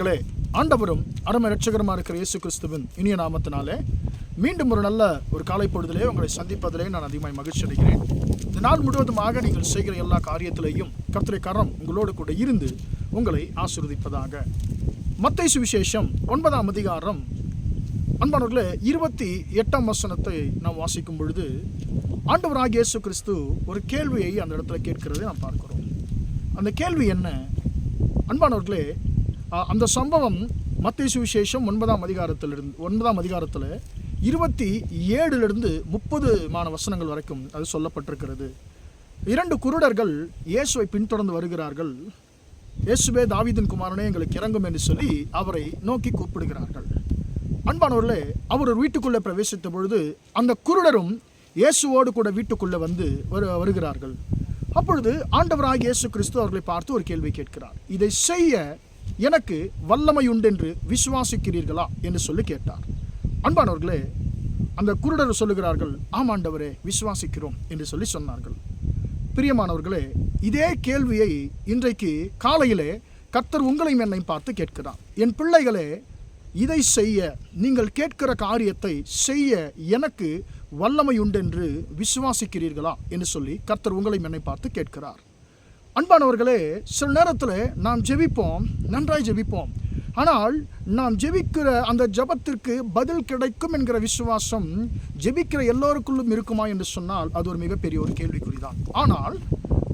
ஆண்டவரும் அருமை இரட்சகருமா இருக்கிற இயேசு கிறிஸ்துவின் இனிய நாமத்தினாலே மீண்டும் ஒரு நல்ல காலை பொழுதிலே உங்களை சந்திப்பதிலே நான் அதிகமாக மகிழ்ச்சி அடைகிறேன். இந்த நாள் முழுவதுமாக நீங்கள் செய்கிற எல்லா காரியத்திலேயும் கர்த்தருடைய கரம் உங்களோடு கூட இருந்து உங்களை ஆசீர்வதிப்பதாக. மத்தேயு சுவிசேஷம் 9ஆம் அதிகாரம் அன்பானவர்களே 28ஆம் வசனத்தை நாம் வாசிக்கும் பொழுது ஆண்டவராகிய இயேசு கிறிஸ்து ஒரு கேள்வியை அந்த இடத்துல கேட்கிறதை நாம் பார்க்கிறோம். அந்த கேள்வி என்ன? அன்பானவர்களே, அந்த சம்பவம் மத்தேயு சுவிசேஷம் 9ஆம் அதிகாரத்தில் 27 30 வசனங்கள் வரைக்கும் அது சொல்லப்பட்டிருக்கிறது. 2 குருடர்கள் இயேசுவை பின்தொடர்ந்து வருகிறார்கள். இயேசுவே, தாவீதின் குமாரனே, எங்களுக்கு இறங்கும் என்று சொல்லி அவரை நோக்கி கூப்பிடுகிறார்கள். அன்பானவர்களே, அவர் ஒரு வீட்டுக்குள்ளே பிரவேசித்த பொழுது அந்த குருடரும் இயேசுவோடு கூட வீட்டுக்குள்ளே வந்து வருகிறார்கள். அப்பொழுது ஆண்டவராகிய இயேசு கிறிஸ்து அவர்களை பார்த்து ஒரு கேள்வி கேட்கிறார். இதை செய்ய எனக்கு வல்லமை உண்டென்று விசுவாசிக்கிறீர்களா என்று சொல்லி கேட்டார். அன்பானவர்களே, அந்த குருடர் சொல்லுகிறார்கள், ஆமாண்டவரே, விசுவாசிக்கிறோம் என்று சொல்லி சொன்னார்கள். பிரியமானவர்களே, இதே கேள்வியை இன்றைக்கு காலையிலே கர்த்தர் உங்களையும் என்னை பார்த்து கேட்கிறார். என் பிள்ளைகளே, இதை செய்ய, நீங்கள் கேட்கிற காரியத்தை செய்ய எனக்கு வல்லமை உண்டென்று விசுவாசிக்கிறீர்களா என்று சொல்லி கர்த்தர் உங்களையும் என்னை பார்த்து கேட்கிறார். அன்பானவர்களே, சில நேரத்தில் நாம் ஜெபிப்போம், நன்றாய் ஜெபிப்போம். ஆனால் நாம் ஜெபிக்கிற அந்த ஜெபத்திற்கு பதில் கிடைக்கும் என்கிற விசுவாசம் ஜெபிக்கிற எல்லோருக்குள்ளும் இருக்குமா என்று சொன்னால் அது ஒரு மிகப்பெரிய ஒரு கேள்விக்குறிதான். ஆனால்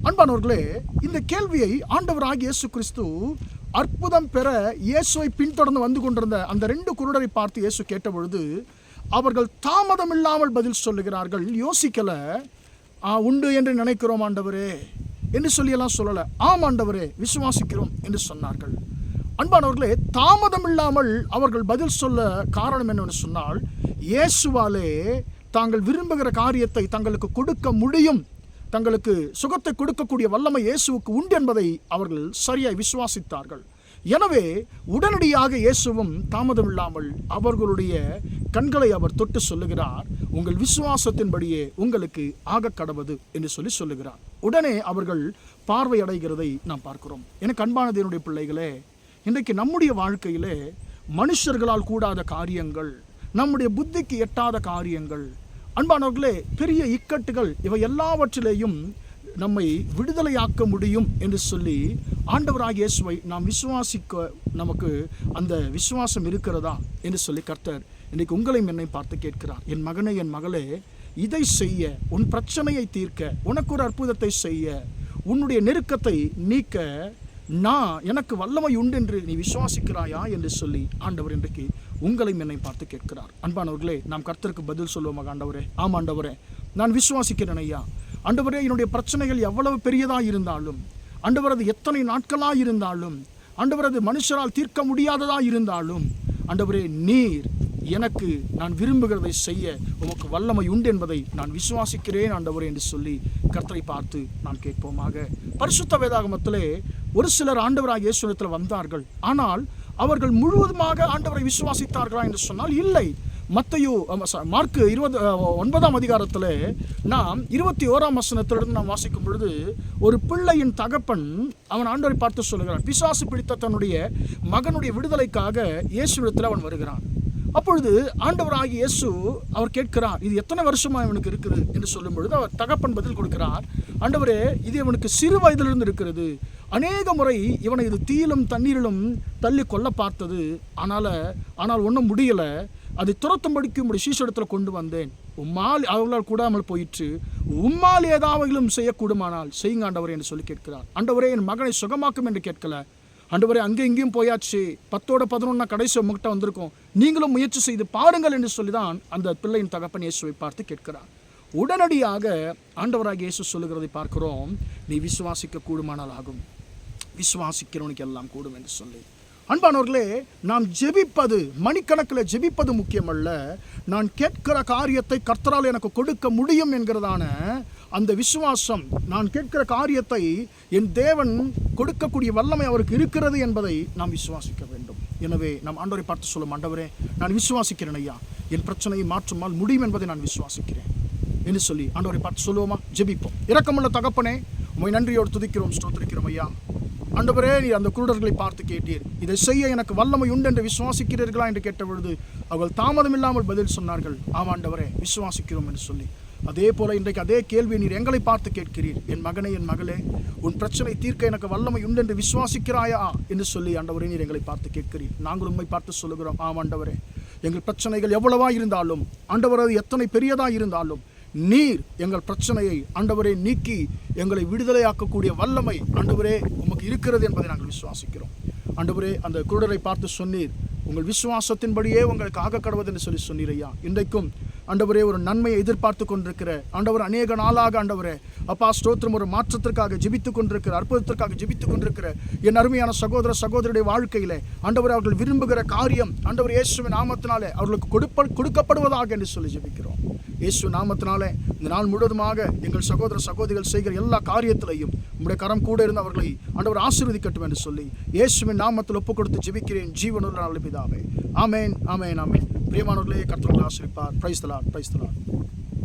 அன்பானவர்களே, இந்த கேள்வியை ஆண்டவராகிய இயேசு கிறிஸ்து அற்புதம் பெற இயேசுவை பின்தொடர்ந்து வந்து கொண்டிருந்த அந்த 2 குருடரை பார்த்து இயேசு கேட்டபொழுது அவர்கள் தாமதம் இல்லாமல் பதில் சொல்லுகிறார்கள். யோசிக்கல, உண்டு என்று நினைக்கிறோம் ஆண்டவரே என்று சொல்லியெல்லாம் சொல்லலை. ஆமாண்டவரே, விசுவாசிக்கிறோம் என்று சொன்னார்கள். அன்பானவர்களே, தாமதம் இல்லாமல் அவர்கள் பதில் சொல்ல காரணம் என்னவென்று சொன்னால், இயேசுவாலே தாங்கள் விரும்புகிற காரியத்தை தங்களுக்கு கொடுக்க முடியும், தங்களுக்கு சுகத்தை கொடுக்கக்கூடிய வல்லமை இயேசுவுக்கு உண்டு என்பதை அவர்கள் சரியாய் விசுவாசித்தார்கள். எனவே உடனடியாக இயேசுவும் தாமதம் இல்லாமல் அவர்களுடைய கண்களை அவர் தொட்டு சொல்லுகிறார், உங்கள் விசுவாசத்தின்படியே உங்களுக்கு ஆக கடவது என்று சொல்லுகிறார். உடனே அவர்கள் பார்வை அடைகிறதை நாம் பார்க்கிறோம். எனக்கு அன்பான தேவனுடைய பிள்ளைகளே, இன்றைக்கு நம்முடைய வாழ்க்கையிலே மனுஷர்களால் கூடாத காரியங்கள், நம்முடைய புத்திக்கு எட்டாத காரியங்கள், அன்பானவர்களே, பெரிய இக்கட்டுகள், இவை எல்லாவற்றிலேயும் நம்மை விடுதலையாக்க முடியும் என்று சொல்லி ஆண்டவராகிய இயேசுவை நாம் விசுவாசிக்க நமக்கு அந்த விசுவாசம் இருக்கிறதா என்று சொல்லி கர்த்தர் இன்றைக்கு உங்களையும் என்னை பார்த்து கேட்கிறார். என் மகனே, என் மகளே, இதை செய்ய, உன் பிரச்சனையை தீர்க்க, உனக்கு ஒரு அற்புதத்தை செய்ய, உன்னுடைய நெருக்கத்தை நீக்க எனக்கு வல்லமை உண்டு என்று நீ விசுவாசிக்கிறாயா என்று சொல்லி ஆண்டவர் இன்றைக்கு உங்களையும் என்னை பார்த்து கேட்கிறார். அன்பானவர்களே, நாம் கர்த்தருக்கு பதில் சொல்லுவோமாக. ஆண்டவரே, ஆமாண்டவரே, நான் விசுவாசிக்கிறேன் ஐயா. ஆண்டவரே, என்னுடைய பிரச்சனைகள் எவ்வளவு பெரியதாக இருந்தாலும், ஆண்டவர் அது எத்தனை நாட்களாக இருந்தாலும், ஆண்டவர் அது மனுஷரால் தீர்க்க முடியாததாக இருந்தாலும், ஆண்டவரே, நீர் எனக்கு நான் விரும்புகிறதை செய்ய உமக்கு வல்லமை உண்டு என்பதை நான் விசுவாசிக்கிறேன் ஆண்டவரே என்று சொல்லி கர்த்தரை பார்த்து நாம் கேட்போமாக. பரிசுத்த வேதாகமத்திலே ஒரு சிலர் ஆண்டவராகிய இயேசுவிடத்தில் வந்தார்கள். ஆனால் அவர்கள் முழுவதுமாக ஆண்டவரை விசுவாசித்தார்களா என்று சொன்னால் இல்லை. மார்க்கு 29ஆம் அதிகாரத்தில் நாம் 21ஆம் வசனத்திலிருந்து நாம் வாசிக்கும் பொழுது ஒரு பிள்ளையின் தகப்பன் அவன் ஆண்டவரை பார்த்து சொல்லுகிறான். பிசாசு பிடித்த தன்னுடைய மகனுடைய விடுதலைக்காக இயேசுவிடத்தில் அவன் வருகிறான். அப்பொழுது ஆண்டவராகிய இயேசு அவர் கேட்கிறார், இது எத்தனை வருஷமா இவனுக்கு இருக்குது என்று சொல்லும் பொழுது அவர் தகப்பன் பதில் கொடுக்கிறார், ஆண்டவரே, இது இவனுக்கு சிறு வயதிலிருந்து இருக்கிறது. அநேக முறை இவனை இது தீயிலும் தண்ணீரிலும் தள்ளி கொல்ல பார்த்தது. ஆனால் ஒன்றும் முடியலை. அதை துரத்தும்படிக்கு உம்முடைய சீஷரிடத்தில் கொண்டு வந்தேன். உம்மால் அவர்களால் கூடாமல் போயிற்று. உம்மால் ஏதாவதும் செய்யக்கூடுமானால் செய்யுங்க ஆண்டவரே என்று சொல்லி கேட்கிறார். ஆண்டவரே, என் மகனை சுகமாக்கும் என்று கேட்கல. ஆண்டவரே, அங்கே இங்கேயும் போயாச்சு, 10ஓட 11 கடைசி உங்ககிட்ட வந்திருக்கோம், நீங்களும் முயற்சி செய்து பாருங்கள் என்று சொல்லிதான் அந்த பிள்ளையின் தகப்பன் இயேசுவை பார்த்து கேட்கிறார். உடனடியாக ஆண்டவராகிய இயேசு சொல்லுகிறதை பார்க்கிறோம், நீ விசுவாசிக்க கூடுமானால் ஆகும், விசுவாசிக்கிறவனுக்கு எல்லாம் கூடும் என்று சொல்லி. அன்பானவர்களே, நாம் ஜெபிப்பது, மணிக்கணக்கில் ஜெபிப்பது முக்கியமல்ல, நான் கேட்கிற காரியத்தை கர்த்தரால் எனக்கு கொடுக்க முடியும் என்கிறதான அந்த விசுவாசம், நான் கேட்கிற காரியத்தை என் தேவன் கொடுக்கக்கூடிய வல்லமை அவருக்கு இருக்கிறது என்பதை நாம் விசுவாசிக்க வேண்டும். எனவே நாம் ஆண்டவரை பார்த்து சொல்லும், ஆண்டவரே, நான் விசுவாசிக்கிறேன் ஐயா, என் பிரச்சனையை மாற்றுமால் முடியும் என்பதை நான் விசுவாசிக்கிறேன் என்று சொல்லி ஆண்டவரை பார்த்து சொல்லுவோமா? ஜெபிப்போம். இரக்கமுள்ள தகப்பனே, உம்மை நன்றியோடு துதிக்கிறோம், ஸ்தோத்திரிக்கிறோம் ஐயா. ஆண்டவரே, நீர் அந்த குருடர்களை பார்த்து கேட்டீர், இதை செய்ய எனக்கு வல்லமை உண்டு என்று விசுவாசிக்கிறீர்களா என்று கேட்ட பொழுது அவர்கள் தாமதம் இல்லாமல் பதில் சொன்னார்கள், ஆமாம் ஆண்டவரே, விசுவாசிக்கிறோம் என்று சொல்லி. அதே போல இன்றைக்கு அதே கேள்வியை நீர் எங்களை பார்த்து கேட்கிறீர். என் மகனே, என் மகளே, உன் பிரச்சனை தீர்க்க எனக்கு வல்லமை உண்டு என்று விசுவாசிக்கிறாயா என்று சொல்லி ஆண்டவரே நீர் எங்களை பார்த்து கேட்கிறீர். நாங்கள் உண்மை பார்த்து சொல்லுகிறோம், ஆமாம் ஆண்டவரே, எங்கள் பிரச்சனைகள் எவ்வளவா இருந்தாலும், ஆண்டவரே, அது எத்தனை பெரியதா இருந்தாலும் நீர் எங்கள் பிரச்சனையை ஆண்டவரே நீக்கி எங்களை விடுதலையாக்கக்கூடிய வல்லமை ஆண்டவரே உமக்கு இருக்கிறது என்பதை நாங்கள் விசுவாசிக்கிறோம். ஆண்டவரே, அந்த குருடரை பார்த்து சொன்னீர், உங்கள் விசுவாசத்தின்படியே உங்களுக்கு ஆக கடவுது என்று சொல்லி சொன்னீர் ஐயா. இன்றைக்கும் ஆண்டவரே, ஒரு நன்மையை எதிர்பார்த்து கொண்டிருக்கிற ஆண்டவர் அநேக நாளாக ஆண்டவரே அப்பா ஸ்தோத்திரம், ஒரு மாற்றத்திற்காக ஜெபித்துக் கொண்டிருக்கிற, அற்புதத்திற்காக ஜெபித்துக் கொண்டிருக்கிற என் அருமையான சகோதர சகோதரியுடைய வாழ்க்கையிலே ஆண்டவரே அவர்கள் விரும்புகிற காரியம் ஆண்டவர் இயேசுவின் நாமத்தினாலே அவர்களுக்கு கொடுக்கப்படுவதாக என்று சொல்லி ஜெபிக்கிறோம். இயேசு நாமத்தினாலே இந்த நாள் முழுவதுமாக எங்கள் சகோதர சகோதரிகள் செய்கிற எல்லா காரியத்திலையும் உங்களுடைய கரம் கூட இருந்து அவர்களை ஆண்டவர் ஆசீர்வதிக்கட்டும் என்று சொல்லி இயேசுவின் நாமத்தில் ஒப்புக் கொடுத்து ஜெபிக்கிறேன் ஜீவனுள்ள நல்ல பிதாவே. ஆமேன், ஆமேன், ஆமேன். பிரியமானவர்களே, கர்த்தர் உங்களை ஆசீர்வதிப்பார். Praise the Lord, praise the Lord.